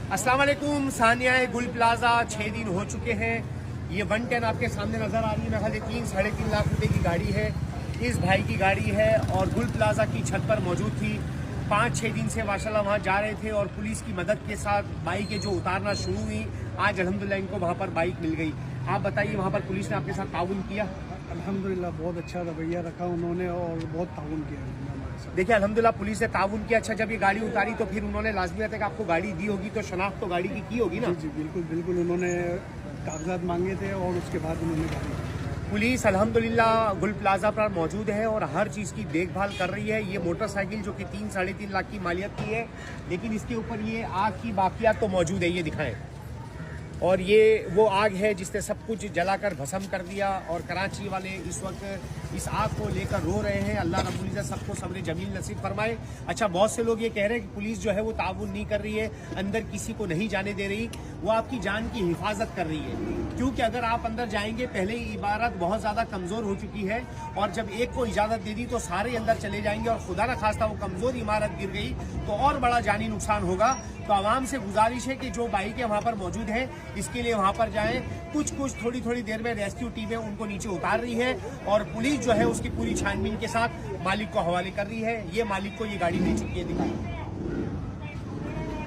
अस्सलाम वालेकुम। सानिया गुल प्लाजा 6 दिन हो चुके हैं। ये 110 आपके सामने नजर आ रही है। मेरे ख्याल 3-3.5 लाख रुपए की गाड़ी है। इस भाई की गाड़ी है और गुल प्लाजा की छत पर मौजूद थी। 5-6 दिन से माशाल्लाह वहाँ जा रहे थे और पुलिस की मदद के साथ बाइकें जो उतारना शुरू हुई, आज अल्हम्दुलिल्लाह इनको वहाँ पर बाइक मिल गई। आप बताइए, वहाँ पर पुलिस ने आपके साथ ताउन किया? अल्हम्दुलिल्लाह बहुत अच्छा रवैया रखा उन्होंने और बहुत ताउन किया हमारे साथ। देखिए अल्हम्दुलिल्लाह पुलिस ने ताउन किया। अच्छा, जब ये गाड़ी उतारी तो फिर उन्होंने लाजमी है कि आपको गाड़ी दी होगी, तो शनाख्त तो गाड़ी की होगी ना? जी बिल्कुल बिल्कुल, उन्होंने कागजात मांगे थे और उसके बाद उन्होंने गाड़ी। पुलिस अल्हम्दुलिल्लाह गुल प्लाजा पर मौजूद है और हर चीज़ की देखभाल कर रही है। ये मोटरसाइकिल जो कि 3-3.5 लाख की मालियत की है, लेकिन इसके ऊपर ये आग की बाकियात तो मौजूद है, ये दिखाएं। और ये वो आग है जिसने सब कुछ जलाकर भस्म कर दिया और कराची वाले इस वक्त इस आग को लेकर रो रहे हैं। अल्लाह रब्बुल इज़्ज़त सबको सब्र जमील नसीब फरमाए। अच्छा, बहुत से लोग ये कह रहे हैं कि पुलिस जो है वो ताउन नहीं कर रही है, अंदर किसी को नहीं जाने दे रही। वो आपकी जान की हिफाजत कर रही है, क्योंकि अगर आप अंदर जाएंगे, पहले ही इमारत बहुत ज़्यादा कमज़ोर हो चुकी है और जब एक को इजाज़त दे दी तो सारे अंदर चले जाएंगे और खुदा न खास्ता वो कमज़ोर इमारत गिर गई तो और बड़ा जानी नुकसान होगा। तो आवाम से गुजारिश है कि जो बाइकें वहाँ पर मौजूद हैं, इसके लिए वहाँ पर जाएं। कुछ थोड़ी देर में रेस्क्यू टीमें उनको नीचे उतार रही है और पुलिस जो है उसकी पूरी छानबीन के साथ मालिक को हवाले कर रही है। ये मालिक को ये गाड़ी दे चुकी है, दिखाई।